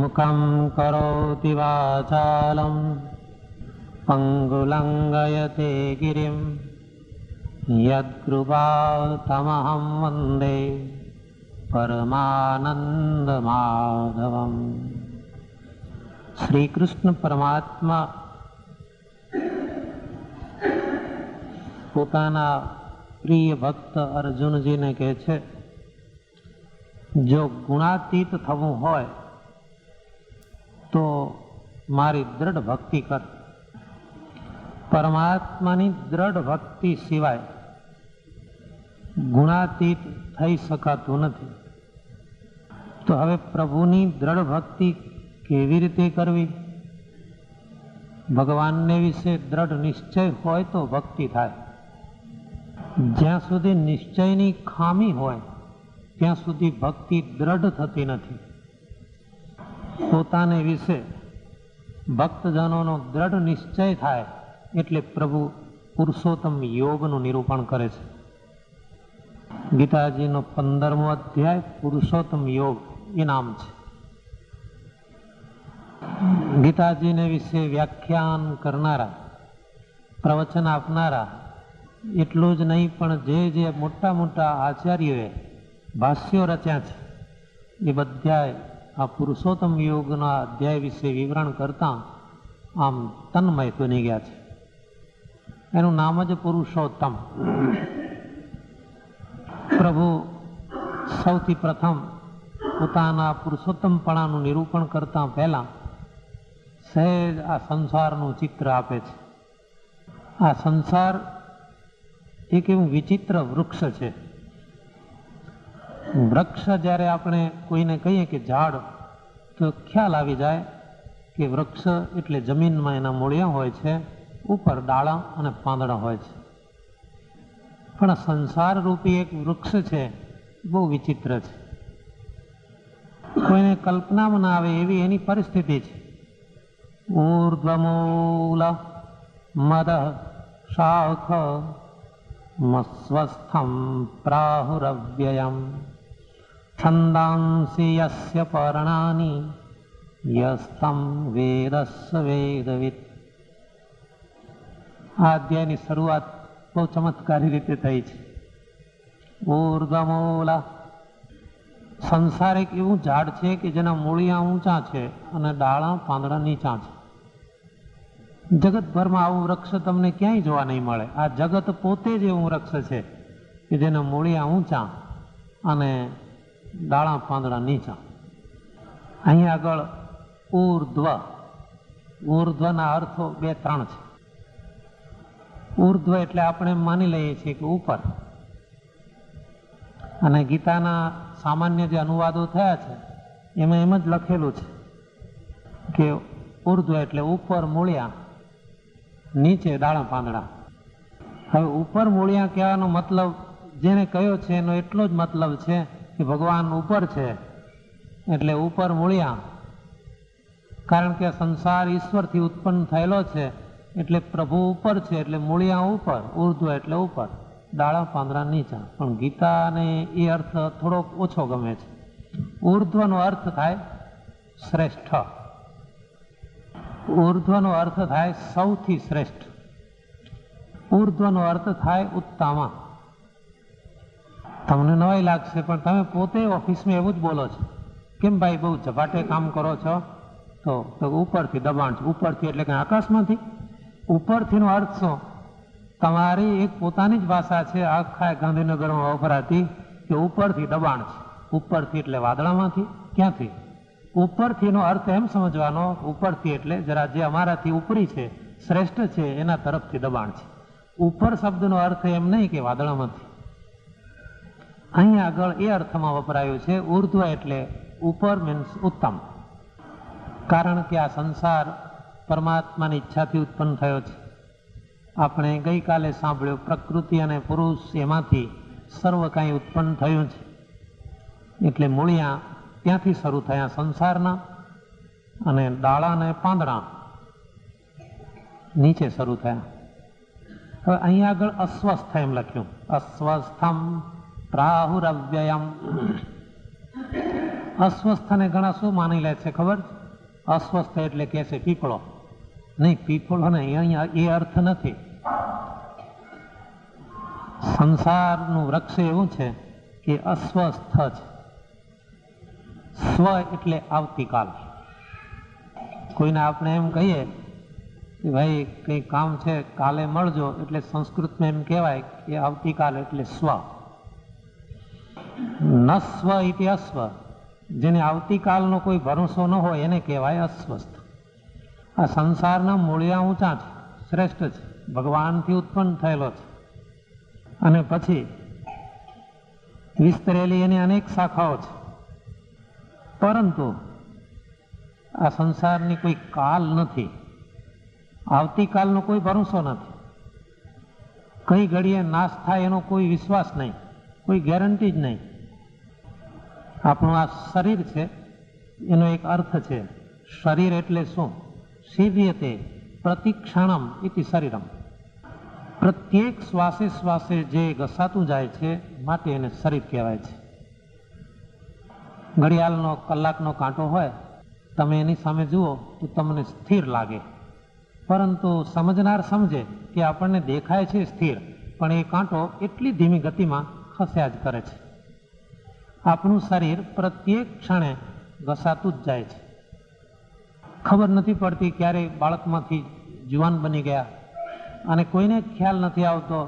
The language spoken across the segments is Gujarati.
मूकं करोति वाचालं पङ्गुलङ्घयते गिरिं यत्कृपातमहं वन्दे परमानंदमाधवम्। श्री कृष्ण परमात्मा પોતાના પ્રિય ભક્ત અર્જુનજીને કહે છે, જો ગુણાતીત થવું હોય તો મારી દ્રઢ ભક્તિ કર. પરમાત્માની દ્રઢ ભક્તિ સિવાય ગુણાતીત થઈ શકાતું નથી. તો હવે પ્રભુની દ્રઢ ભક્તિ કેવી રીતે કરવી? ભગવાનને વિશે દ્રઢ નિશ્ચય હોય તો ભક્તિ થાય. જ્યાં સુધી નિશ્ચયની ખામી હોય ત્યાં સુધી ભક્તિ દ્રઢ થતી નથી. પોતાને વિશે ભક્તજનોનો દ્રઢ નિશ્ચય થાય એટલે પ્રભુ પુરુષોત્તમ યોગનું નિરૂપણ કરે છે. ગીતાજીનો 15મો અધ્યાય પુરુષોત્તમ યોગ એ નામ છે. ગીતાજીને વિશે વ્યાખ્યાન કરનારા, પ્રવચન આપનારા એટલું જ નહીં પણ જે મોટા મોટા આચાર્યોએ ભાષ્યો રચ્યા છે એ બધા આ પુરુષોત્તમ યોગના અધ્યાય વિશે વિવરણ કરતા આમ તન્મય બની ગયા છે. એનું નામ જ પુરુષોત્તમ. પ્રભુ સૌથી પ્રથમ પોતાના પુરુષોત્તમપણાનું નિરૂપણ કરતા પહેલા સહેજ આ સંસારનું ચિત્ર આપે છે. આ સંસાર એક એવું વિચિત્ર વૃક્ષ છે. વૃક્ષ જ્યારે આપણે કોઈને કહીએ કે ઝાડ, તો ખ્યાલ આવી જાય કે વૃક્ષ એટલે જમીનમાં એના મૂળિયા હોય છે, ઉપર ડાળા અને પાંદડા હોય છે. પણ સંસાર રૂપી એક વૃક્ષ છે, બહુ વિચિત્ર છે. કોઈને કલ્પનામાં ના આવે એવી એની પરિસ્થિતિ છે. ઊર્ધ્વમૂલ મદ શાખ મસ્વસ્થમ પ્રાહુરવ્યયમ છંદાંસી યસ્ય પર્ણાની યસ્તમ વેદસ્ય વેદવિદ. આ અધ્યાયની શરૂઆત બહુ ચમત્કારી રીતે થઈ છે. ઊર્ધ્વમૂલ, સંસાર એક એવું ઝાડ છે કે જેના મૂળિયા ઊંચા છે અને ડાળા પાંદડા નીચા છે. જગતભરમાં આવું વૃક્ષ તમને ક્યાંય જોવા નહીં મળે. આ જગત પોતે જ એવું વૃક્ષ છે કે જેના મૂળિયા ઊંચા અને ડાળા પાંદડા નીચા. અહીં આગળ ઊર્ધ્વ, ઊર્ધ્વના અર્થો 2-3 છે. ઊર્ધ્વ એટલે આપણે માની લઈએ છીએ કે ઉપર, અને ગીતાના સામાન્ય જે અનુવાદો થયા છે એમાં એમ જ લખેલું છે કે ઊર્ધ્વ એટલે ઉપર મૂળિયા, નીચે ડાળા પાંદડા. હવે ઉપર મૂળિયા કહેવાનો મતલબ જેને કયો છે એનો એટલો જ મતલબ છે કે ભગવાન ઉપર છે એટલે ઉપર મૂળિયા. કારણ કે સંસાર ઈશ્વરથી ઉત્પન્ન થયેલો છે એટલે પ્રભુ ઉપર છે એટલે મૂળિયા ઉપર, ઊર્ધ્વ એટલે ઉપર, ડાળા પાંદડા નીચા. પણ ગીતાને એ અર્થ થોડોક ઓછો ગમે છે. ઊર્ધ્વનો અર્થ થાય શ્રેષ્ઠ, ઊર્ધ્વનો અર્થ થાય સૌથી શ્રેષ્ઠ, ઊર્ધ્વનો અર્થ થાય ઉત્તમા. તમને નવાઈ લાગશે પણ તમે પોતે ઓફિસમાં એવું જ બોલો છો. કેમ ભાઈ બહુ ઝપાટે કામ કરો છો? તો ઉપરથી દબાણ છે. ઉપરથી એટલે કે આકાશમાંથી. ઉપરથીનો અર્થ શું? તમારી એક પોતાની જ ભાષા છે આખા ગાંધીનગરમાં વપરાતી કે ઉપરથી દબાણ છે. ઉપરથી એટલે વાદળામાંથી. ક્યાંથી? ઉપરથીનો અર્થ એમ સમજવાનો, ઉપરથી એટલે જરા જે અમારાથી ઉપરી છે, શ્રેષ્ઠ છે, એના તરફથી દબાણ છે. ઉપર શબ્દનો અર્થ એમ નહીં કે વાદળામાંથી. અહીં આગળ એ અર્થમાં વપરાયું છે. ઊર્ધ્વ એટલે ઉપર મીન્સ ઉત્તમ. કારણ કે આ સંસાર પરમાત્માની ઈચ્છાથી ઉત્પન્ન થયો છે. આપણે ગઈકાલે સાંભળ્યું પ્રકૃતિ અને પુરુષ એમાંથી સર્વ કાંઈ ઉત્પન્ન થયું છે. એટલે મૂળિયા ત્યાંથી શરૂ થયા સંસારના, અને ડાળા અને પાંદડા નીચે શરૂ થયા. હવે અહીં આગળ અસ્વસ્થ એમ લખ્યું, અસ્વસ્થમ પ્રાહુરવ્યયમ. અસ્વસ્થને ઘણા શું માની લે છે ખબર? અસ્વસ્થ એટલે કે છે પીપળો. નહીં, પીપળો નહીં, અહીંયા એ અર્થ નથી. સંસારનું વૃક્ષ એવું છે કે અસ્વસ્થ છે. સ્વ એટલે આવતીકાલ. કોઈને આપણે એમ કહીએ કે ભાઈ કંઈ કામ છે કાલે મળજો, એટલે સંસ્કૃતમાં એમ કહેવાય કે આવતીકાલ એટલે સ્વ. ન સ્વ ઇતિ અસ્વ, જેને આવતીકાલનો કોઈ ભરોસો ન હોય એને કહેવાય અસ્વસ્થ. આ સંસારના મૂળિયા ઊંચા છે, શ્રેષ્ઠ છે, ભગવાનથી ઉત્પન્ન થયેલો છે, અને પછી વિસ્તરેલી એની અનેક શાખાઓ છે. પરંતુ આ સંસારની કોઈ કાલ નથી, આવતીકાલનો કોઈ ભરોસો નથી, કઈ ઘડીએ નાશ થાય એનો કોઈ વિશ્વાસ નહીં, કોઈ ગેરંટી જ નહીં. આપણું આ શરીર છે એનો એક અર્થ છે. શરીર એટલે શું? શીર્યતે પ્રતિક્ષણમ ઇતિ શરીરમ. પ્રત્યેક શ્વાસે શ્વાસે જે ઘસાતું જાય છે માટે એને શરીર કહેવાય છે. ઘડિયાળનો કલાકનો કાંટો હોય, તમે એની સામે જુઓ તો તમને સ્થિર લાગે, પરંતુ સમજનાર સમજે કે આપણને દેખાય છે સ્થિર, પણ એ કાંટો એટલી ધીમી ગતિમાં ખસ્યા જ કરે છે. આપણું શરીર પ્રત્યેક ક્ષણે ઘસાતું જ જાય છે. ખબર નથી પડતી ક્યારે બાળકમાંથી જુવાન બની ગયા, અને કોઈને ખ્યાલ નથી આવતો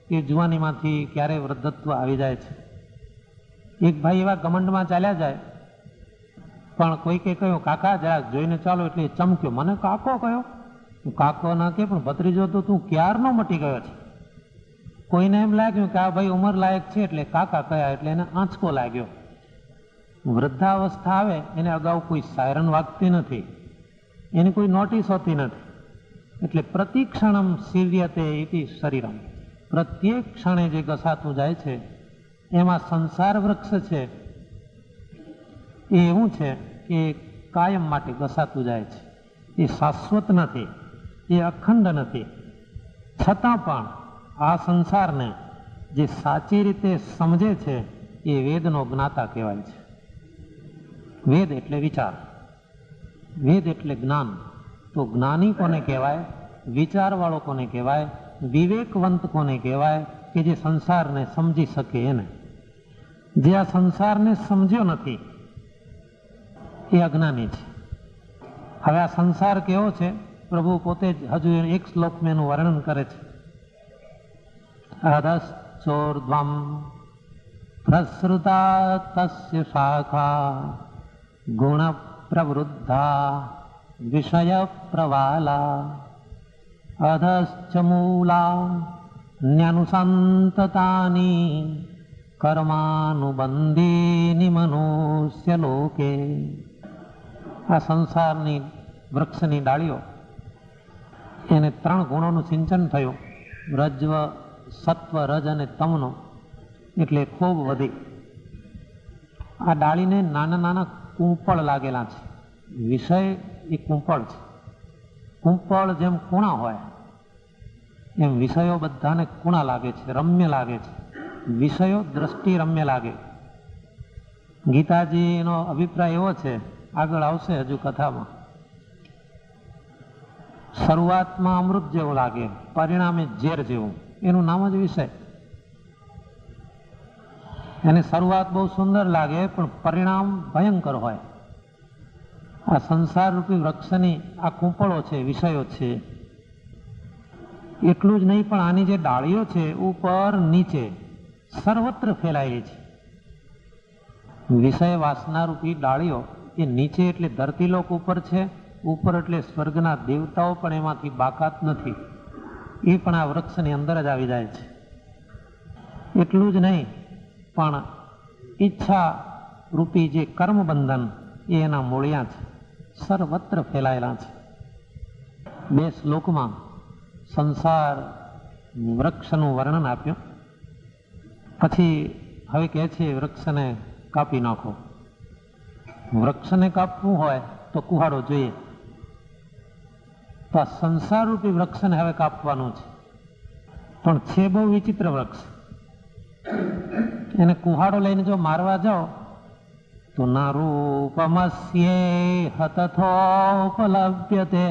કે જુવાનીમાંથી ક્યારે વૃદ્ધત્વ આવી જાય છે. એક ભાઈ એવા ઘમંડમાં ચાલ્યા જાય, પણ કોઈકે કહ્યું કાકા જરાક જોઈને ચાલો, એટલે એ ચમક્યો. મને કાકો કયો? કાકો ના કે પણ ભત્રીજો તો તું ક્યારનો મટી ગયો છે. કોઈને એમ લાગ્યું કે આ ભાઈ ઉંમર લાયક છે એટલે કાકા કયા, એટલે એને આંચકો લાગ્યો. વૃદ્ધાવસ્થા આવે એને અગાઉ કોઈ સાયરન વાગતી નથી, એની કોઈ નોટિસ હોતી નથી. એટલે પ્રતિક્ષણમ શીર્યતે ઇતિ શરીરમ. પ્રત્યેક ક્ષણે જે ઘસાતું જાય છે એમાં સંસાર વૃક્ષ છે એ એવું છે કે કાયમ માટે ઘસાતું જાય છે. એ શાશ્વત નથી, એ અખંડ નથી. છતાં પણ આ સંસારને જે સાચી રીતે સમજે છે એ વેદનો જ્ઞાતા કહેવાય છે. વેદ એટલે વિચાર, વેદ એટલે જ્ઞાન. તો જ્ઞાની કોને કહેવાય? વિચારવાળો કોને કહેવાય? વિવેકવંત કોને કહેવાય? કે જે સંસારને સમજી શકે એને. જે આ સંસારને સમજ્યો નથી એ અજ્ઞાની છે. હવે આ સંસાર કેવો છે પ્રભુ પોતે જ હજુ એક શ્લોકમાં એનું વર્ણન કરે છે. અધશ્ચોર્ધ્વમ પ્રસૃતા તસ્ય શાખા ગુણ પ્રવૃદ્ધા વિષય પ્રવાલા અધશ્ચ મૂલા ન્યનુસંતતાની કર્માનુબંધીની મનુષ્ય લોકે. આ સંસારની વૃક્ષની ડાળીઓ, એને 3 ગુણોનું સિંચન થયું, રજ્વ, સત્વ, રજ અને તમનો, એટલે ખૂબ વધી. આ ડાળીને નાના નાના કૂંપળ લાગેલા છે. વિષય એ કૂંપળ છે. કૂંપળ જેમ કૂણા હોય એમ વિષયો બધાને કૂણા લાગે છે, રમ્ય લાગે છે. વિષયો દ્રષ્ટિ રમ્ય લાગે. ગીતાજીનો અભિપ્રાય એવો છે, આગળ આવશે હજુ કથામાં. શરૂઆતમાં અમૃત જેવું લાગે, પરિણામે ઝેર જેવું. એનું નામ જ વિષય. એને શરૂઆત બહુ સુંદર લાગે પણ પરિણામ ભયંકર હોય. આ સંસાર રૂપી વૃક્ષની આ કૂંપળો છે, વિષયો છે. એટલું જ નહીં, પણ આની જે ડાળીઓ છે ઉપર નીચે સર્વત્ર ફેલાયેલી છે. વિષય વાસના રૂપી ડાળીઓ એ નીચે એટલે ધરતીલોક ઉપર છે, ઉપર એટલે સ્વર્ગના દેવતાઓ પણ એમાંથી બાકાત નથી, એ પણ આ વૃક્ષની અંદર જ આવી જાય છે. એટલું જ નહીં, પણ ઈચ્છા રૂપી જે કર્મબંધન એ એના મૂળિયા છે, સર્વત્ર ફેલાયેલા છે. 2 શ્લોકમાં સંસાર વૃક્ષનું વર્ણન આપ્યું. પછી હવે કહે છે વૃક્ષને કાપી નાખો. વૃક્ષને કાપવું હોય તો કુહાડો જોઈએ. તો આ સંસાર રૂપી વૃક્ષને હવે કાપવાનું છે, પણ છે બહુ વિચિત્ર વૃક્ષ. એને કુહાડો લઈને જો મારવા જાઓ તો ના રૂપમસ્યેહ તથોપલભ્યતે.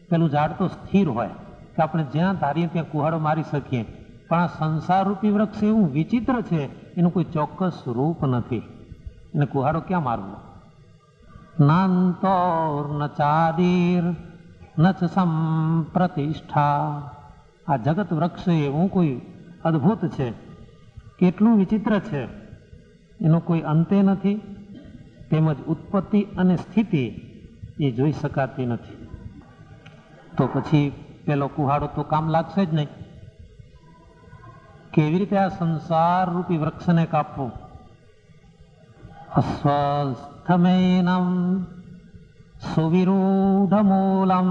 પેલું ઝાડ તો સ્થિર હોય કે આપણે જ્યાં ધારીએ ત્યાં કુહાડો મારી શકીએ, પણ આ સંસાર રૂપી વૃક્ષ એવું વિચિત્ર છે, એનું કોઈ ચોક્કસ રૂપ નથી, એને કુહાડો ક્યાં મારવો? નાંતોર ન ચાદીર ન ચ સંપ્રતિષ્ઠા. આ જગત વૃક્ષ એવું કોઈ અદ્ભુત છે, કેટલું વિચિત્ર છે, એનો કોઈ અંતે નથી, તેમજ ઉત્પત્તિ અને સ્થિતિ એ જોઈ શકાતી નથી. તો પછી પેલો કુહાડો તો કામ લાગશે જ નહીં. કેવી રીતે આ સંસાર રૂપી વૃક્ષને કાપવું? અસ્વસ્થમેનમ સુવિરૂઢ મૂલમ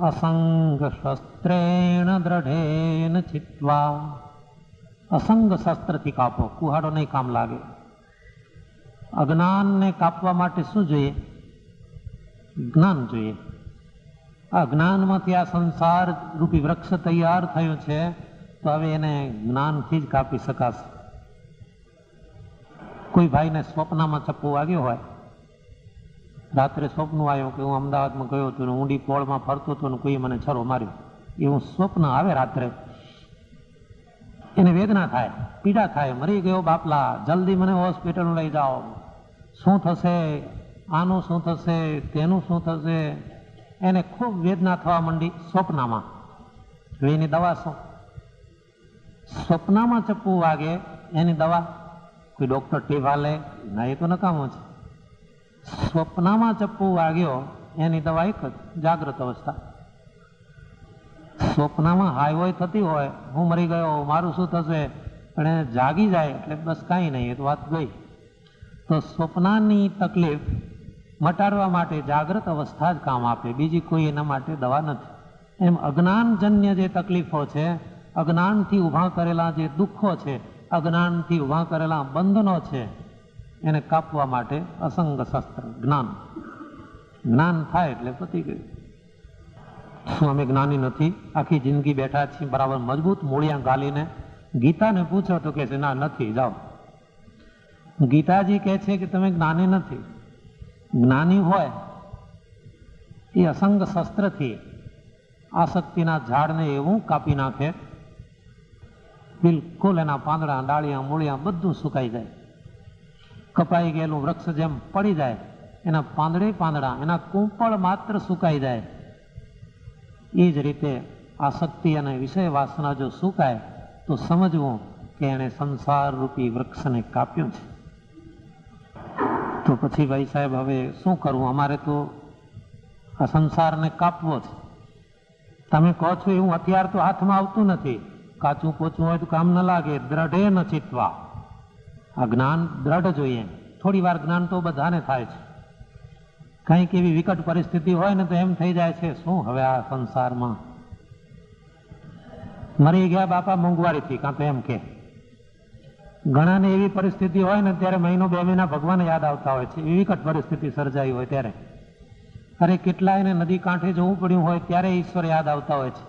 અસંગ શસ્ત્રેણ દ્રઢેન ચિત્વા. અસંગ શસ્ત્રથી કાપો, કુહાડો નહીં કામ લાગે. અજ્ઞાનને કાપવા માટે શું જોઈએ? જ્ઞાન જોઈએ. આ જ્ઞાનમાંથી આ સંસાર રૂપી વૃક્ષ તૈયાર થયું છે, તો હવે એને જ્ઞાનથી જ કાપી શકાશે. કોઈ ભાઈને સ્વપ્નમાં ચપ્પુ વાગ્યો હોય, રાત્રે સ્વપ્ન આવ્યું કે હું અમદાવાદમાં ગયો હતો, ઊંડી પોળમાં ફરતો હતો ને કોઈ મને છરો માર્યો, એવું સ્વપ્ન આવે રાત્રે. એને વેદના થાય, પીડા થાય, મરી ગયો બાપલા, જલ્દી મને હોસ્પિટલ લઈ જાઓ, શું થશે, આનું શું થશે, તેનું શું થશે. એને ખૂબ વેદના થવા માંડી સ્વપ્નમાં. એની દવા શું? સ્વપ્નમાં ચપ્પુ વાગે એની દવા કોઈ ડોક્ટર ટીવા લે ના, એ તો નકામો છે. સ્વપ્નમાં ચપ્પુ વાગ્યો એની દવા એક જ, જાગ્રત અવસ્થા. સ્વપ્નમાં હાઈવોય થતી હોય, હું મરી ગયો, મારું શું થશે, પણ એને જાગી જાય એટલે બસ કાંઈ નહીં, એ તો વાત ગઈ. તો સ્વપ્નની તકલીફ મટાડવા માટે જાગ્રત અવસ્થા જ કામ આપે, બીજી કોઈ એના માટે દવા નથી. એમ અજ્ઞાનજન્ય જે તકલીફો છે, અજ્ઞાનથી ઊભા કરેલા જે દુઃખો છે, અજ્ઞાનથી ઊભા કરેલા બંધનો છે, એને કાપવા માટે અસંગ શસ્ત્ર જ્ઞાન. જ્ઞાન થાય એટલે પતી ગયું. શું અમે જ્ઞાની નથી? આખી જિંદગી બેઠા છીએ બરાબર મજબૂત મૂળિયા ગાલીને. ગીતાને પૂછો તો કે છે ના નથી, જાઓ. ગીતાજી કહે છે કે તમે જ્ઞાની નથી. જ્ઞાની હોય એ અસંગ શસ્ત્રથી આસક્તિના ઝાડને એવું કાપી નાખે, બિલકુલ એના પાંદડા, ડાળિયા, મૂળિયા બધું સુકાઈ જાય. કપાઈ ગયેલું વૃક્ષ જેમ પડી જાય, એના પાંદડે પાંદડા, એના કુંપળ માત્ર સુકાઈ જાય. એ જ રીતે આસક્તિ અને વિષય વાસના જો સુકાય તો સમજવું કે એણે સંસાર રૂપી વૃક્ષને કાપ્યું છે. તો પછી ભાઈ સાહેબ હવે શું કરવું? અમારે તો આ સંસારને કાપવો છે. તમે કહો છો એવું હથિયાર તો હાથમાં આવતું નથી. કાચું પોચું હોય તો કામ ન લાગે. દ્રઢે ન ચિત્વા. આ જ્ઞાન દ્રઢ જોઈએ. થોડી વાર જ્ઞાન તો બધાને થાય છે. કંઈક એવી વિકટ પરિસ્થિતિ હોય ને તો એમ થઈ જાય છે શું હવે આ સંસારમાં મરી ગયા બાપા મોંઘવારીથી, કાં તો એમ કે ઘણાને એવી પરિસ્થિતિ હોય ને ત્યારે મહિનો બે મહિના ભગવાન યાદ આવતા હોય છે. એવી વિકટ પરિસ્થિતિ સર્જાઈ હોય ત્યારે, અરે કેટલાયને નદી કાંઠે જવું પડ્યું હોય ત્યારે ઈશ્વર યાદ આવતા હોય છે,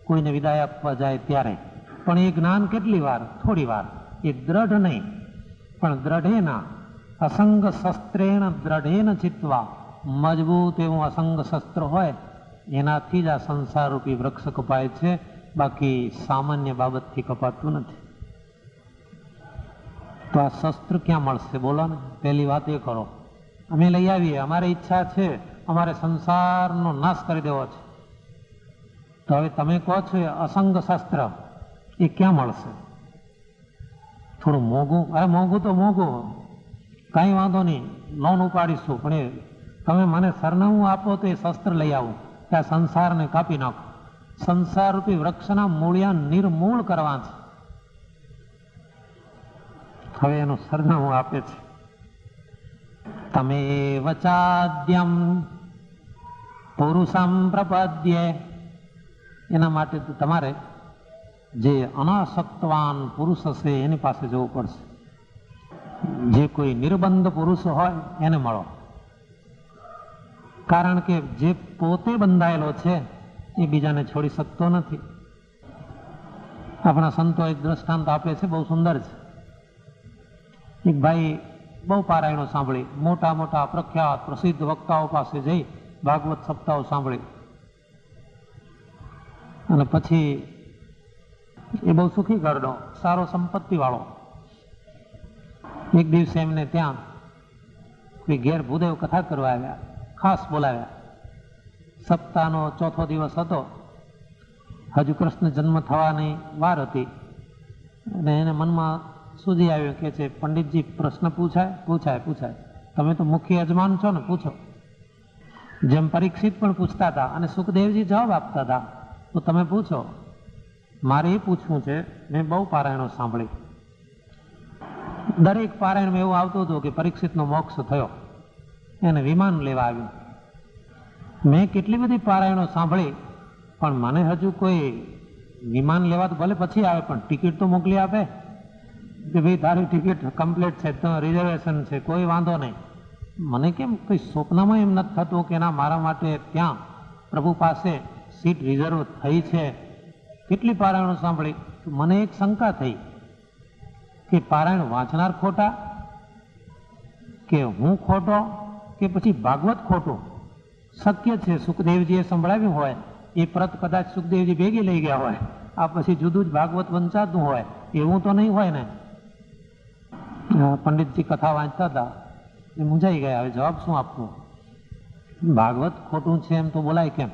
કોઈને વિદાય આપવા જાય ત્યારે. પણ એ જ્ઞાન કેટલી વાર? થોડી વાર. એ દ્રઢ નહીં, પણ દ્રઢેના અસંગ શસ્ત્રેણ દ્રઢેન ચિત્વા. મજબૂત એવું અસંગ શસ્ત્ર હોય એનાથી જ આ સંસાર રૂપી વૃક્ષ કપાય છે, બાકી સામાન્ય બાબતથી કપાતું નથી. તો આ શસ્ત્ર ક્યાં મળશે બોલો ને? પહેલી વાત એ કરો. અમે લઈ આવીએ, અમારી ઈચ્છા છે, અમારે સંસારનો નાશ કરી દેવો છે. તો હવે તમે કહો છો એ અસંગ શસ્ત્ર એ ક્યાં મળશે? થોડું મોંઘું? અરે મોંઘું તો મોંઘું, કાંઈ વાંધો નહીં, લોન ઉપાડીશું, પણ એ તમે મને સરનામું આપો તો એ શસ્ત્ર લઈ આવું કે આ સંસારને કાપી નાખો. સંસાર રૂપી વૃક્ષના મૂળિયા નિર્મૂળ કરવા છે. હવે એનું સરનામું આપે છે. તમે વચાદ્યમ પુરુષમ પ્રપદ્યે. એના માટે તમારે જે અનાસક્તવાન પુરુષ હશે એની પાસે જવું પડશે. જે કોઈ નિર્બંધ પુરુષ હોય એને મળો. કારણ કે જે પોતે બંધાયેલો છે એ બીજાને છોડી શકતો નથી. આપણા સંતો એક દ્રષ્ટાંત આપે છે, બહુ સુંદર છે. એક ભાઈ બહુ પારાયણો સાંભળી, મોટા મોટા પ્રખ્યાત પ્રસિદ્ધ વક્તાઓ પાસે જઈ ભાગવત સપ્તાહો સાંભળી, અને પછી એ બહુ સુખી ઘરનો, સારો સંપત્તિ વાળો. એક દિવસે એમને ત્યાં કોઈ ઘેર ભૂદેવ કથા કરવા આવ્યા, ખાસ બોલાવ્યા. સપ્તાહનો ચોથો દિવસ હતો, હજુ કૃષ્ણ જન્મ થવાની વાર હતી, અને એને મનમાં સૂઝી આવ્યું કે છે પંડિતજી પ્રશ્ન પૂછાય. તમે તો મુખ્ય યજમાન છો ને, પૂછો. જેમ પરીક્ષિત પણ પૂછતા હતા અને સુખદેવજી જવાબ આપતા હતા, તો તમે પૂછો. મારે એ પૂછવું છે, મેં બહુ પારાયણો સાંભળી, દરેક પારાયણમાં એવું આવતું હતું કે પરીક્ષિતનો મોક્ષ થયો, એને વિમાન લેવા આવ્યું. મેં કેટલી બધી પારાયણો સાંભળી, પણ મને હજુ કોઈ વિમાન લેવા તો ભલે પછી આવે, પણ ટિકિટ તો મોકલી આપે કે ભાઈ તારી ટિકિટ કમ્પ્લીટ છે, તો રિઝર્વેશન છે, કોઈ વાંધો નહીં. મને કેમ કોઈ સ્વપ્નમાં એમ નથી થતું કે ના, મારા માટે ત્યાં પ્રભુ પાસે સીટ રિઝર્વ થઈ છે. કેટલી પારાયણો સાંભળી, મને એક શંકા થઈ કે પારાયણ વાંચનાર ખોટા, કે હું ખોટો, કે પછી ભાગવત ખોટું. શક્ય છે સુખદેવજીએ સંભળાવ્યું હોય એ પ્રત કદાચ સુખદેવજી ભેગી લઈ ગયા હોય, આ પછી જુદું જ ભાગવત વંચાતું હોય, એવું તો નહીં હોય ને. પંડિતજી કથા વાંચતા હતા, એ મૂંઝાઈ ગયા, હવે જવાબ શું આપવો? ભાગવત ખોટું છે એમ તો બોલાય કેમ?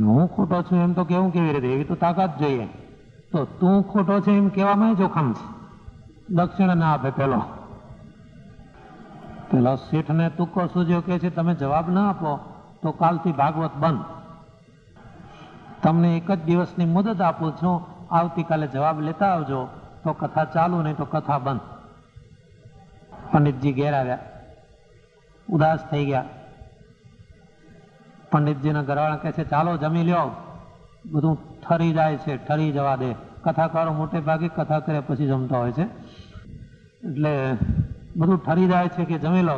હું ખોટો છું એમ તો કેવું કેવી રીતે? એવી તો તાકાત જોઈએ. તો તું ખોટો છે એમ કહેવામાં જોખમ છે. દક્ષિણ ના આપે પેલો શેઠને તુક્કો સૂજ્યો કે છે તમે જવાબ ના આપો તો કાલથી ભાગવત બંધ. તમને એક જ દિવસની મુદત આપું છું, આવતીકાલે જવાબ લેતા આવજો, તો કથા ચાલુ, નહીં તો કથા બંધ. પંડિતજી ઘેર આવ્યા, ઉદાસ થઈ ગયા. પંડિતજીના ઘરવાળા કહે છે ચાલો જમી લ્યો, બધું ઠરી જાય છે, ઠરી જવા દે. કથાકારો મોટે ભાગે કથા કરે પછી જમતા હોય છે, એટલે બધું ઠરી જાય છે કે જમી લો.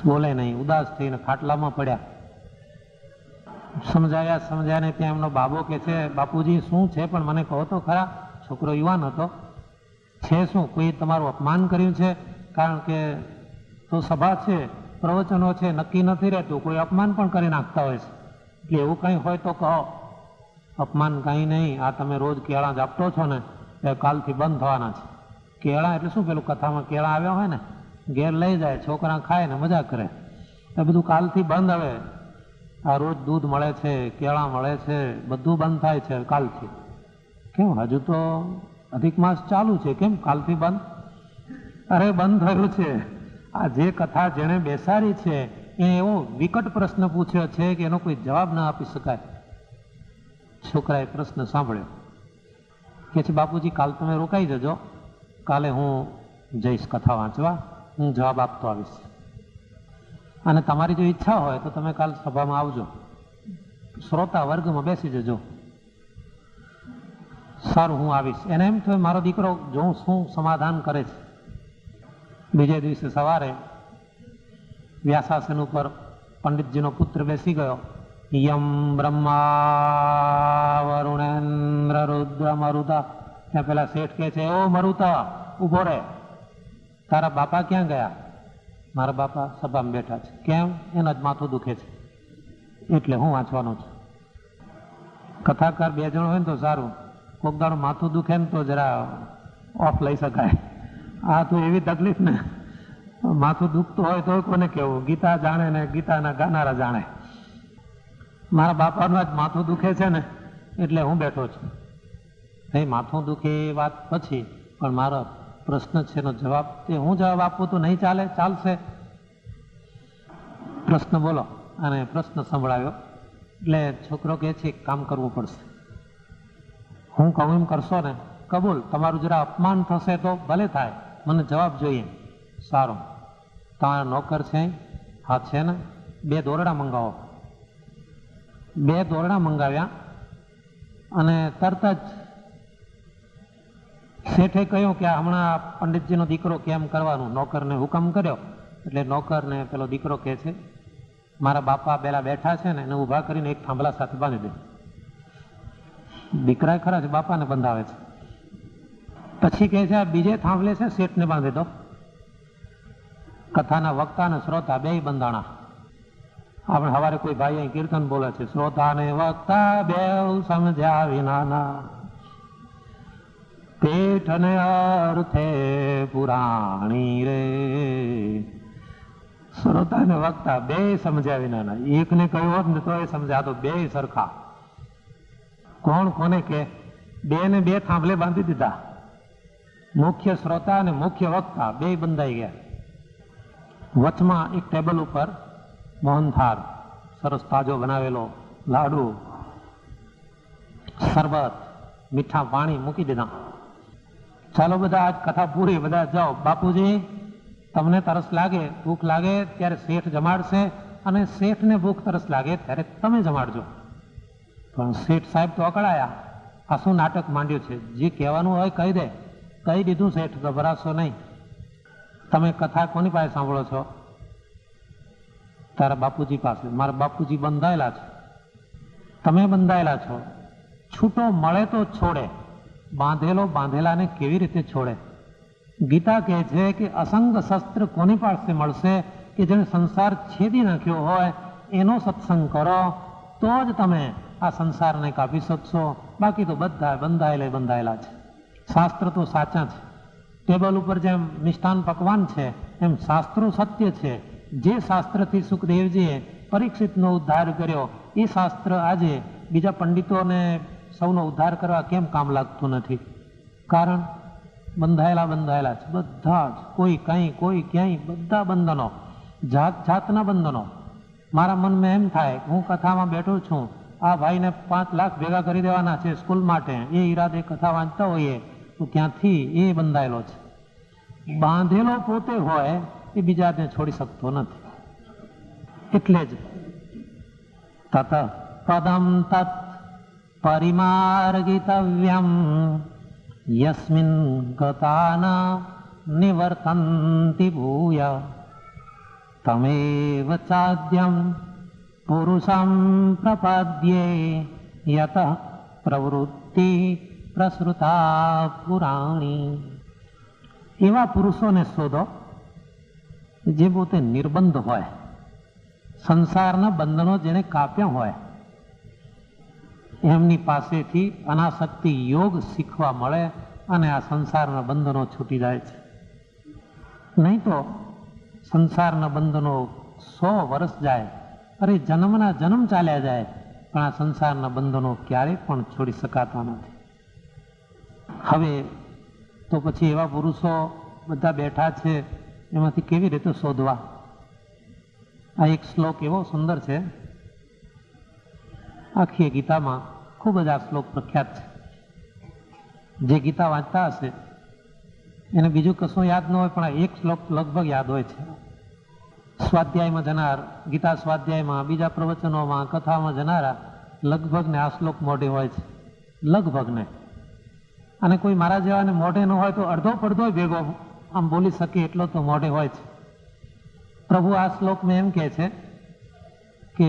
બોલે નહીં, ઉદાસ થઈને ખાટલામાં પડ્યા. સમજાયા ને ત્યાં એમનો બાબો કે છે બાપુજી શું છે, પણ મને કહો તો ખરા. છોકરો યુવાન હતો. છે શું? કોઈ તમારું અપમાન કર્યું છે? કારણ કે તો સભા છે, પ્રવચનો છે, નક્કી નથી રહેતું, કોઈ અપમાન પણ કરી નાખતા હોય છે. એટલે એવું કંઈ હોય તો કહો. અપમાન કંઈ નહીં, આ તમે રોજ કેળા જ આપતો છો ને, એ કાલથી બંધ થવાના છે. કેળા એટલે શું? પેલું કથામાં કેળા આવ્યા હોય ને, ઘેર લઈ જાય, છોકરા ખાય ને મજા કરે, એ બધું કાલથી બંધ. હવે આ રોજ દૂધ મળે છે, કેળા મળે છે, બધું બંધ થાય છે કાલથી. કેમ? હજુ તો અધિક માસ ચાલુ છે, કેમ કાલથી બંધ? અરે બંધ થયું છે. આ જે કથા જેણે બેસાડી છે એ એવો વિકટ પ્રશ્ન પૂછ્યો છે કે એનો કોઈ જવાબ ના આપી શકાય. છોકરાએ પ્રશ્ન સાંભળ્યો, કે છે બાપુજી કાલ તમે રોકાઈ જજો, કાલે હું જઈશ કથા વાંચવા, હું જવાબ આપતો આવીશ. અને તમારી જો ઈચ્છા હોય તો તમે કાલ સભામાં આવજો, શ્રોતા વર્ગમાં બેસી જજો. સારું, હું આવીશ. એને એમ થયું મારો દીકરો જોઉં શું સમાધાન કરે છે. બીજે દિવસે સવારે વ્યાસાસન ઉપર પંડિતજીનો પુત્ર બેસી ગયો. યમ બ્રહ્મા વરુણેન્દ્ર રુદ્ર મરુતા. ત્યાં પેલા શેઠ કહે છે ઓ મરુતા ઉભો રહે, તારા બાપા ક્યાં ગયા? મારા બાપા સભામાં બેઠા છે. કેમ? એના જ માથું દુખે છે, એટલે હું વાંચવાનો છું. કથાકાર બે જણ હોય ને તો સારું, કોક દાડો માથું દુખે ને તો જરા ઓફ લઈ શકાય. આ તો એવી તકલીફ ને, માથું દુખતું હોય તો કોને કેવું? ગીતા જાણે ને ગીતાના ગાનારા જાણે. મારા બાપાનું આજ માથું દુખે છે ને એટલે હું બેઠો છું. નહીં, માથું દુખે એ વાત પછી, પણ મારો પ્રશ્ન છે એનો જવાબ, તે હું જવાબ આપું તો નહીં ચાલે? ચાલશે. પ્રશ્ન બોલો. અને પ્રશ્ન સંભળાવ્યો. એટલે છોકરો કહે છે કામ કરવું પડશે. હું કહું એમ કરશો ને? કબૂલ. તમારું જરા અપમાન થશે તો ભલે થાય, મને જવાબ જોઈએ. સારું, તમારા નોકર છે? હા છે ને. 2 દોરડા મંગાવો. 2 દોરડા મંગાવ્યા અને તરત જ શેઠે કહ્યું કે હમણાં પંડિતજીનો દીકરો કેમ કરવાનું? નોકરને હુકમ કર્યો. એટલે નોકરને પેલો દીકરો કહે છે મારા બાપા પેલા બેઠા છે ને એને ઊભા કરીને એક થાંભલા સાથે બાંધી દે. દીકરા ખરા છે, બાપાને બંધાવે છે. પછી કહે છે આ બીજે થાંભલે છે શેઠને બાંધી દો. કથાના વક્તા અને શ્રોતા બે બંધાણા. આપણે સવારે કોઈ ભાઈ અહીં કીર્તન બોલે છે, શ્રોતા ને વક્તા બે સમજ્યા વિનાના, પેઠ ને અર્થે પુરાણી રે. શ્રોતા ને વક્તા બે સમજ્યા વિનાના. એકને કહ્યું હોત ને તો એ સમજ્યા, તો બે સરખા. કોણ કોને કે? બે ને બે થાંભલે બાંધી દીધા. મુખ્ય શ્રોતા અને મુખ્ય વક્તા બે બંધાઈ ગયા. વચમાં એક ટેબલ ઉપર મોહનથાળ, સરસ તાજો બનાવેલો લાડુ, શરબત, મીઠા પાણી મૂકી દીધા. ચાલો બધા આજ કથા પૂરી, બધા જાઓ. બાપુજી તમને તરસ લાગે, ભૂખ લાગે ત્યારે શેઠ જમાડશે, અને શેઠને ભૂખ તરસ લાગે ત્યારે તમે જમાડજો. પણ શેઠ સાહેબ તો અકળાયા. આ શું નાટક માંડ્યું છે? જે કહેવાનું હોય કહી દે. કહી દીધું શેઠ, ગભરાશો નહીં. તમે કથા કોની પાસે સાંભળો છો? તારા બાપુજી પાસે. મારા બાપુજી બંધાયેલા છે, તમે બંધાયેલા છો. છૂટો મળે તો છોડે, બાંધેલો બાંધેલાને કેવી રીતે છોડે? ગીતા કહે છે કે અસંગ શસ્ત્ર કોની પાસે મળશે? કે જેને સંસાર છેદી નાખ્યો હોય એનો સત્સંગ કરો, તો જ તમે આ સંસારને કાપી શકશો. બાકી તો બધા બંધાયેલા છે. શાસ્ત્ર તો સાચા છે. ટેબલ ઉપર જેમ મિષ્ટાન પકવાન છે, એમ શાસ્ત્રો સત્ય છે. જે શાસ્ત્રથી સુખદેવજીએ પરીક્ષિતનો ઉદ્ધાર કર્યો, એ શાસ્ત્ર આજે બીજા પંડિતોને સૌનો ઉદ્ધાર કરવા કેમ કામ લાગતું નથી? કારણ બંધાયેલા છે બધા જ. કોઈ કંઈ, કોઈ ક્યાંય, બધા બંધનો, જાત જાતના બંધનો. મારા મનમાં એમ થાય, હું કથામાં બેઠો છું, આ ભાઈને 5 લાખ ભેગા કરી દેવાના છે સ્કૂલ માટે, એ ઈરાદે કથા વાંચતા હોઈએ તો ત્યાંથી એ બંધાયેલો છે. બાંધેલો પોતે હોય એ બીજાને છોડી શકતો નથી. એટલે જ તત પદમ તત પરિમાર્ગિતવ્યમ યસ્મિન ગતાના નિવર્તન્તિ ભૂય તમેવ ચાદ્યમ પુરુષમ પ્રપદ્યે યત પ્રવૃત્તિ પ્રસૃતા પુરાણી. એવા પુરુષોને શોધો જે પોતે નિર્બંધ હોય, સંસારના બંધનો જેને કાપ્યા હોય, એમની પાસેથી અનાસક્તિ યોગ શીખવા મળે અને આ સંસારના બંધનો છૂટી જાય છે. નહીં તો સંસારના બંધનો 100 વર્ષ જાય, અરે જન્મના જન્મ ચાલ્યા જાય, પણ આ સંસારના બંધનો ક્યારેય પણ છોડી શકાતા નથી. હવે તો પછી એવા પુરુષો બધા બેઠા છે, એમાંથી કેવી રીતે શોધવા? આ એક શ્લોક એવો સુંદર છે, આખી ગીતામાં ખૂબ જ આ શ્લોક પ્રખ્યાત છે. જે ગીતા વાંચતા હશે એને બીજું કશું યાદ ન હોય, પણ આ એક શ્લોક લગભગ યાદ હોય છે. સ્વાધ્યાયમાં જનાર, ગીતા સ્વાધ્યાયમાં, બીજા પ્રવચનોમાં, કથામાં જનારા લગભગ ને આ શ્લોક મોઢે હોય છે, લગભગ ને. અને કોઈ મારા જેવાને મોઢે ન હોય તો અડધો પડધો ભેગો આમ બોલી શકે એટલો તો મોઢે હોય છે. પ્રભુ આ શ્લોકમાં એમ કહે છે કે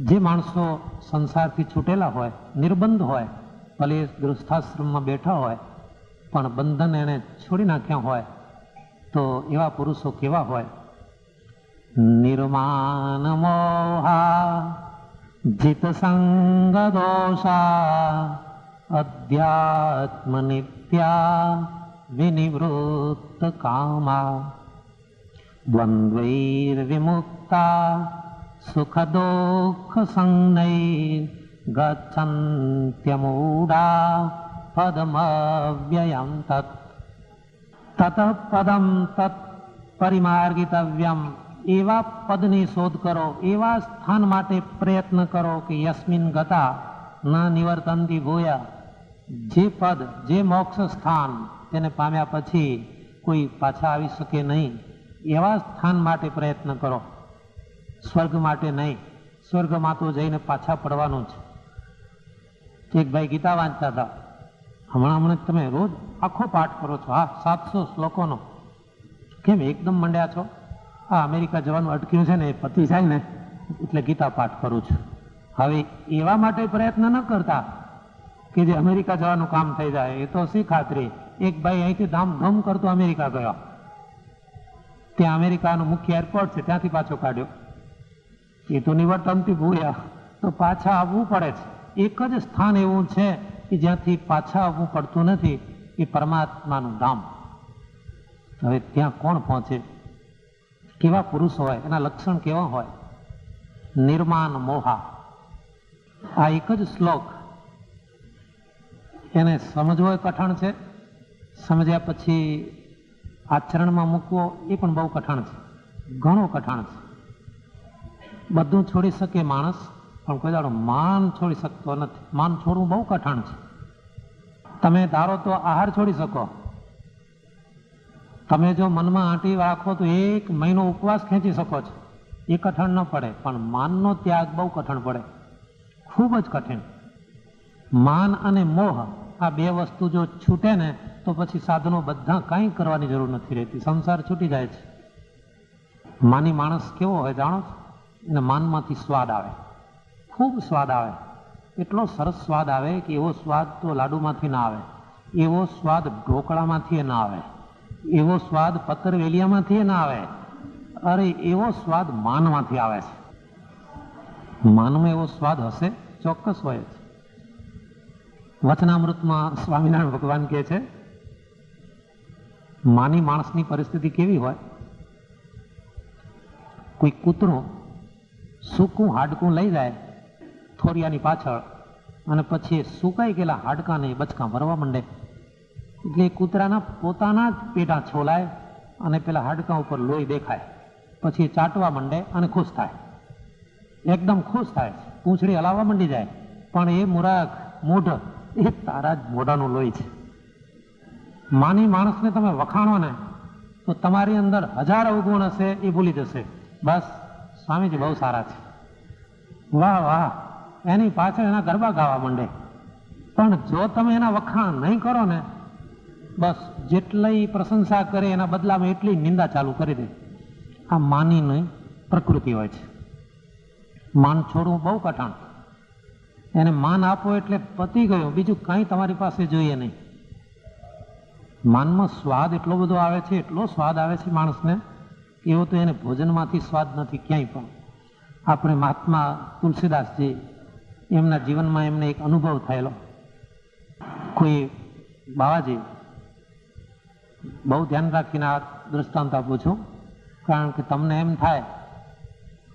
જે માણસો સંસારથી છૂટેલા હોય, નિર્બંધ હોય, ભલે ગૃહસ્થાશ્રમમાં બેઠા હોય પણ બંધન એને છોડી નાખ્યા હોય, તો એવા પુરુષો કેવા હોય? નિર્માન મોહા જીત સંગ દોષા અધ્યાત્મ નિત્યા વિનિવૃત્ત કામા દ્વંદ્વૈર વિમુક્તા સુખ દુઃખ સંજ્ઞૈ ગચ્છન્ત્યમૂઢા પદમવ્યયં તત તત પદમ તત પરિમાર્ગિતવ્યમ. એવા પદની શોધ કરો, એવા સ્થાન માટે પ્રયત્ન કરો કે યસ્મિન ગતા ન નિવર્તંતિ ભૂયા. જે પદ, જે મોક્ષ સ્થાન તેને પામ્યા પછી કોઈ પાછા આવી શકે નહીં, એવા સ્થાન માટે પ્રયત્ન કરો. સ્વર્ગ માટે નહીં. સ્વર્ગમાં તો જઈને પાછા પડવાનું છે. એક ભાઈ ગીતા વાંચતા હતા, હમણાં તમે રોજ આખો પાઠ કરો છો? હા, 700 શ્લોકોનો. કેમ એકદમ મંડ્યા છો? આ અમેરિકા જવાનું અટક્યું છે ને, એ પતી જાય ને એટલે ગીતા પાઠ કરું છું. હવે એવા માટે પ્રયત્ન ન કરતા કે જે અમેરિકા જવાનું કામ થઈ જાય. એ તો શી ખાતરી? એક ભાઈ અહીંથી ધામધૂમ કરતો અમેરિકા ગયો, ત્યાં અમેરિકાનું મુખ્ય એરપોર્ટ છે, ત્યાંથી પાછો કાઢ્યો. એ તો નિવર્તનથી ભૂયા તો પાછા આવવું પડે છે. એક જ સ્થાન એવું છે કે જ્યાંથી પાછા આવવું પડતું નથી, એ પરમાત્માનું ધામ. હવે ત્યાં કોણ પહોંચે? કેવા પુરુષ હોય, એના લક્ષણ કેવા હોય? નિર્માન મોહા. આ એક જ શ્લોક એને સમજવો એ કઠણ છે, સમજ્યા પછી આચરણમાં મૂકવો એ પણ બહુ કઠણ છે, ઘણું કઠણ છે. બધું છોડી શકે માણસ, પણ કોઈ દાડો માન છોડી શકતો નથી. માન છોડવું બહુ કઠણ છે. તમે ધારો તો આહાર છોડી શકો, તમે જો મનમાં આંટી રાખો તો 1 મહિનો ઉપવાસ ખેંચી શકો છો, એ કઠણ ન પડે. પણ માનનો ત્યાગ બહુ કઠણ પડે, ખૂબ જ કઠિન. માન અને મોહ આ બે વસ્તુ જો છૂટે ને તો પછી સાધનો બધા કંઈ કરવાની જરૂર નથી રહેતી, સંસાર છૂટી જાય છે. માની માણસ કેવો હોય જાણો છો? એને માનમાંથી સ્વાદ આવે, ખૂબ સ્વાદ આવે. એટલો સરસ સ્વાદ આવે કે એવો સ્વાદ તો લાડુમાંથી ના આવે, એવો સ્વાદ ઢોકળામાંથી ના આવે, એવો સ્વાદ પતરવેલિયામાંથી ના આવે. અરે એવો સ્વાદ માનમાંથી આવે છે. માનમાં એવો સ્વાદ હશે, ચોક્કસ હોય છે. વચનામૃતમાં સ્વામિનારાયણ ભગવાન કહે છે, માની માણસની પરિસ્થિતિ કેવી હોય? કોઈ કૂતરું સૂકું હાડકું લઈ જાય થોરિયાની પાછળ, અને પછી સુકાઈ ગયેલા હાડકાને બચકા ભરવા માંડે. એટલે એ કૂતરાના પોતાના જ પેટા છોલાય અને પેલા હાડકા ઉપર લોહી દેખાય. પછી એ ચાટવા માંડે અને ખુશ થાય, એકદમ ખુશ થાય, પૂંછડી હલાવવા માંડી જાય. પણ એ મૂરખ મૂઢ, એ તારા જ મોઢાનું લોહી છે. માની માણસને તમે વખાણો ને તો તમારી અંદર 1000 અવગુણ હશે, એ ભૂલી જશે. બસ સ્વામીજી બહુ સારા છે, વાહ વાહ, એની પાછળ એના ગરબા ગાવા માંડે. પણ જો તમે એના વખાણ નહીં કરો ને, બસ જેટલી પ્રશંસા કરે એના બદલામાં એટલી નિંદા ચાલુ કરી દે. આ માનીની પ્રકૃતિ હોય છે. માન છોડવું બહુ કઠણ. એને માન આપો એટલે પતી ગયું, બીજું કાંઈ તમારી પાસે જોઈએ નહીં. માનમાં સ્વાદ એટલો બધો આવે છે, એટલો સ્વાદ આવે છે માણસને, એવો તો એને ભોજનમાંથી સ્વાદ નથી ક્યાંય પણ. આપણે મહાત્મા તુલસીદાસજી, એમના જીવનમાં એમને એક અનુભવ થયેલો. કોઈ બાવાજી, બહુ ધ્યાન રાખીને આ દૃષ્ટાંત આપું છું, કારણ કે તમને એમ થાય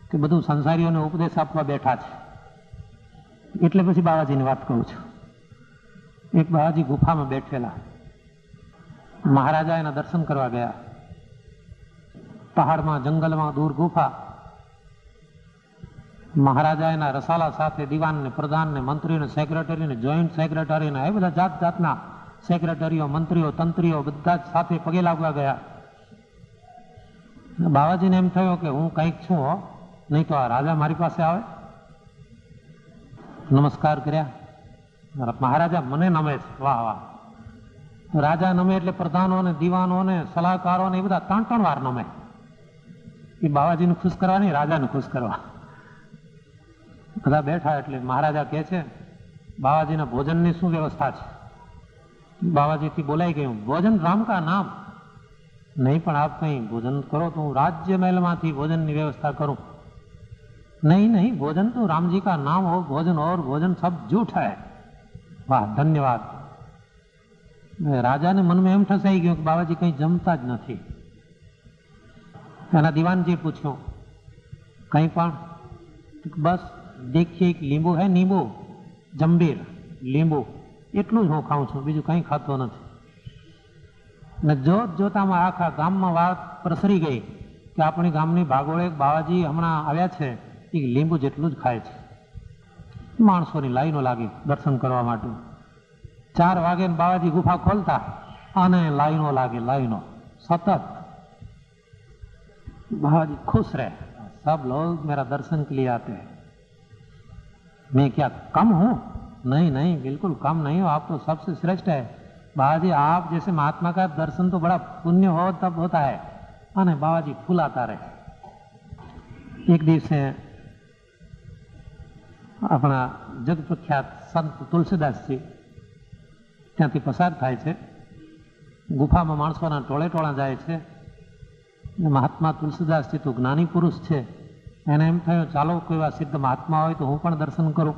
કે બધું સંસારીઓને ઉપદેશ આપવા બેઠા છે, એટલે પછી બાવાજીની વાત કહું છું. એક બાવાજી ગુફામાં બેઠેલા, મહારાજા એના દર્શન કરવા ગયા. પહાડમાં, જંગલમાં દૂર ગુફા. મહારાજા એના રસાલા સાથે દિવાનને, પ્રધાનને, મંત્રીને, સેક્રેટરીને, જોઈન્ટ સેક્રેટરીને, એ બધા જાત જાતના સેક્રેટરીઓ, મંત્રીઓ, તંત્રીઓ બધા જ સાથે પગે લાગવા ગયા. બાવાજીને એમ થયો કે હું કંઈક છું હો, નહીં તો આ રાજા મારી પાસે આવે. નમસ્કાર કર્યા. મહારાજા મને નમે છે, વાહ વાહ. રાજા નમે એટલે પ્રધાનોને, દીવાનોને, સલાહકારોને એ બધા 3 વાર નમે. એ બાવાજીને ખુશ કરવા નહીં, રાજાને ખુશ કરવા. બધા બેઠા એટલે મહારાજા કહે છે, બાવાજીના ભોજનની શું વ્યવસ્થા છે? બાવાજીથી બોલાઈ ગયું, ભોજન રામ કા નામ. નહીં પણ આપ કંઈ ભોજન કરો તો હું રાજ્ય મહેલમાંથી ભોજનની વ્યવસ્થા કરું. नहीं नहीं, भोजन तो राम जी का नाम हो, भोजन और भोजन सब झूठ है. वाह, धन्यवाद. राजा ने मन में एम ठसाई गयो कि बाबाजी कहीं जमता ज नहीं. एना दीवानजी पूछो कहीं पण? बस देखिए एक लींबू है, नींबू, जंबीर, लींबू, एटलू ज हूँ खाऊं छूं, बीजू कहीं खातो नहीं. ने जोत जोतामां आखा गाममां वात प्रसरी गई कि अपनी गामनी भागोळे बाबाजी हमणां आव्या छे, એ લીંબુ જેટલું જ ખાય છે. માણસોની લાઈનો લાગી દર્શન કરવા માટે. 4 વાગે બાવાજી ગુફા ખોલતા અને લાઈનો લાગે, લાઈનો સતત. बाबाजी खुश रहे, सब लोग मेरा दर्शन के लिए आते हैं. मैं क्या कम हूं? नहीं नहीं, बिल्कुल कम नहीं हो, आप तो सबसे श्रेष्ठ है. बाबाजी आप जैसे महात्मा का दर्शन तो बड़ा पुण्य हो तब होता है. અને બાવાજી ફૂલાતા રહે. એક દિવસે આપણા જગ પ્રખ્યાત સંત તુલસીદાસજી ત્યાંથી પસાર થાય છે. ગુફામાં માણસોના ટોળે ટોળા જાય છે. મહાત્મા તુલસીદાસજી તો જ્ઞાની પુરુષ છે, એને એમ થયું ચાલો કોઈ એવા સિદ્ધ મહાત્મા હોય તો હું પણ દર્શન કરું.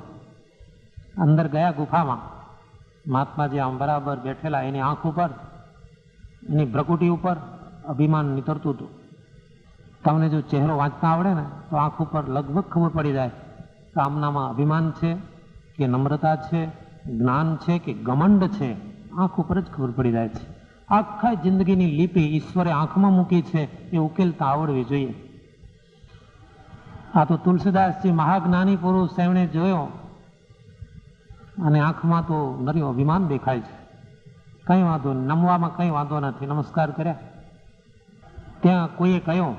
અંદર ગયા ગુફામાં. મહાત્માજી આમ બરાબર બેઠેલા, એની આંખ ઉપર, એની ભ્રકુટી ઉપર અભિમાન નીતરતું હતું. તમને જો ચહેરો વાંચતા આવડે ને તો આંખ ઉપર લગભગ ખબર પડી જાય કે આમનામાં અભિમાન છે કે નમ્રતા છે, જ્ઞાન છે કે ઘમંડ છે. આંખ ઉપર જ ખબર પડી જાય છે. આખા જિંદગીની લીપી ઈશ્વરે આંખમાં મૂકી છે, એ ઉકેલતા આવડવી જોઈએ. આ તો તુલસીદાસજી મહાજ્ઞાની પુરુષ, એમણે જોયો અને આંખમાં તો નર્યો અભિમાન દેખાય છે. કંઈ વાંધો નહીં, નમવામાં કંઈ વાંધો નથી, નમસ્કાર કર્યા. ત્યાં કોઈએ કહ્યું,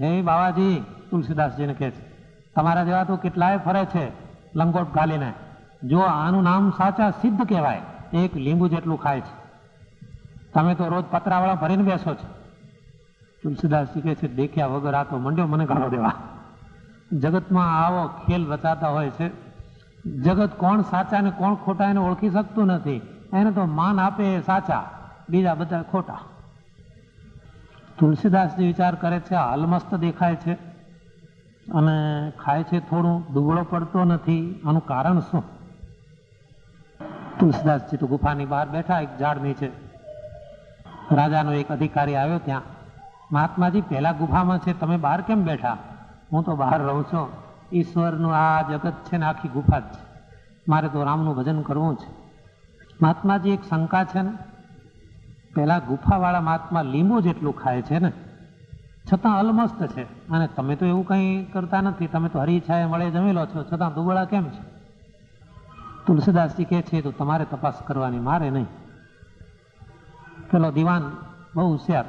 હે બાવાજી, તુલસીદાસજીને કહે છે, તમારા જેવા તો કેટલાય ફરે છે લંગોટ ગાલીને, જો આનું નામ સાચા સિદ્ધ કહેવાય, એક લીંબુ જેટલું ખાય છે, તમે તો રોજ પતરાવાળા ભરીને બેસો છો. તુલસીદાસજી કહે છે, દેખ્યા વગર આ તો મંડ્યો મને ગાળો દેવા. જગતમાં આવો ખેલ રચાતા હોય છે. જગત કોણ સાચા ને કોણ ખોટા એને ઓળખી શકતું નથી. એને તો માન આપે એ સાચા, બીજા બધા ખોટા. તુલસીદાસજી વિચાર કરે છે, અલમસ્ત દેખાય છે અને ખાય છે થોડું, દુબળો પડતો નથી, આનું કારણ શું? તુલસીદાસજી તો ગુફાની બહાર બેઠા એક ઝાડ નીચે. રાજાનો એક અધિકારી આવ્યો ત્યાં. મહાત્માજી, પહેલા ગુફામાં છે, તમે બહાર કેમ બેઠા? હું તો બહાર રહું છું. ઈશ્વરનું આ જગત છે ને આખી ગુફા જ છે, મારે તો રામનું ભજન કરવું છે. મહાત્માજી, એક શંકા છે ને, પેલા ગુફાવાળા મહાત્મા લીંબુ જેટલું ખાય છે ને, છતાં અલમસ્ત છે, અને તમે તો એવું કંઈ કરતા નથી, તમે તો હરીછાએ મળે જમી લો છો, છતાં દુબળા કેમ છે? તુલસીદાસજી કહે છે, તો તમારે તપાસ કરવાની, મારે નહીં. પેલો દિવાન બહુ હોશિયાર.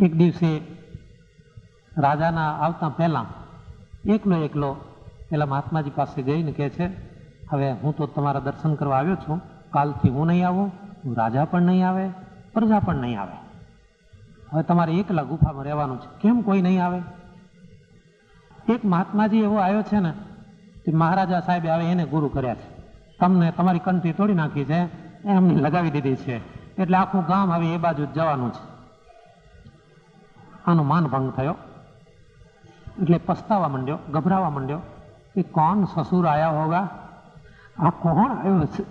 એક દિવસે રાજાના આવતા પહેલા એકલો પેલા મહાત્માજી પાસે જઈને કહે છે, હવે હું તો તમારા દર્શન કરવા આવ્યો છું, કાલથી હું નહીં આવું, રાજા પણ નહીં આવે, પ્રજા પણ નહીં આવે. હવે તમારે એકલા ગુફામાં રહેવાનું છે. કેમ કોઈ નહીં આવે? એક મહાત્માજી એવો આવ્યો છે ને કે મહારાજા સાહેબે આવે એને ગુરુ કર્યા છે, તમને તમારી કંઠી તોડી નાખી છે, એમને લગાવી દીધી છે, એટલે આખું ગામ હવે એ બાજુ જવાનું છે. આનો માનભંગ થયો એટલે પસ્તાવા માંડ્યો, ગભરાવા માંડ્યો કે કોણ સસુર આયા હોગા, આ કોણ આવ્યો હશે,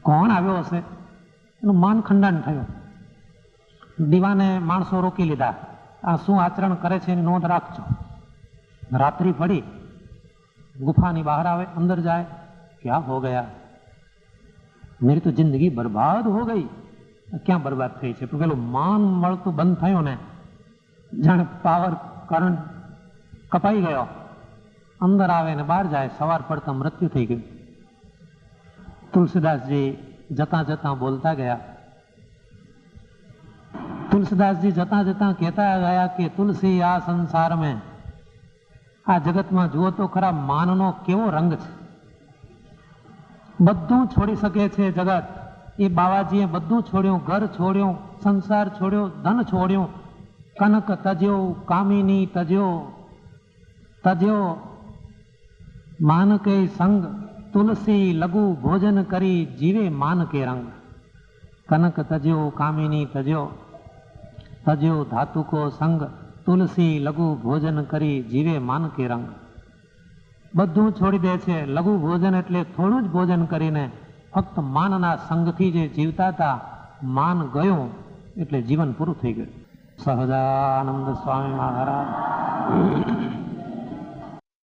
કોણ આવ્યો હશે? એનું માન ખંડન થયું. દીવાને માણસો રોકી લીધા, આ શું આચરણ કરે છે એની નોંધ રાખજો. રાત્રિ પડી, ગુફાની બહાર આવે, અંદર જાય, ક્યાં હો ગયા, મેરી તો જિંદગી બરબાદ હો ગઈ. ક્યાં બરબાદ થઈ છે? પેલું માન મળતું બંધ થયું ને, જાણે પાવર કરંટ કપાઈ ગયો. અંદર આવે ને બહાર જાય, સવાર પડતા મૃત્યુ થઈ ગયું. તુલસીદાસજી જતા જતા બોલતા ગયા. તુલસીદાસજી જતા જતા કહેતા ગયા કે તુલસી, આ સંસાર મેં, આ જગતમાં જુઓ તો ખરા, માનનો કેવો રંગ છે. બધું છોડી શકે છે જગત. એ બાવાજીએ બધું છોડ્યું, ઘર છોડ્યું, સંસાર છોડ્યો, ધન છોડ્યું, કનક તજ્યો, કામિની તજ્યો, તજ્યો માન કે સંગ, તુલસી લઘુ ભોજન કરી જીવે માન કે રંગ. કનક તજ્યો, કામિની તજ્યો, તજ્યો ધાતુ કો સંગ, તુલસી લઘુ ભોજન કરી જીવે માન કે રંગ. બધું છોડી દે છે. લઘુ ભોજન એટલે થોડું જ ભોજન કરીને ફક્ત માનના સંગથી જે જીવતા હતા, માન ગયું એટલે જીવન પૂરું થઈ ગયું. સહજાનંદ સ્વામી મહારાજ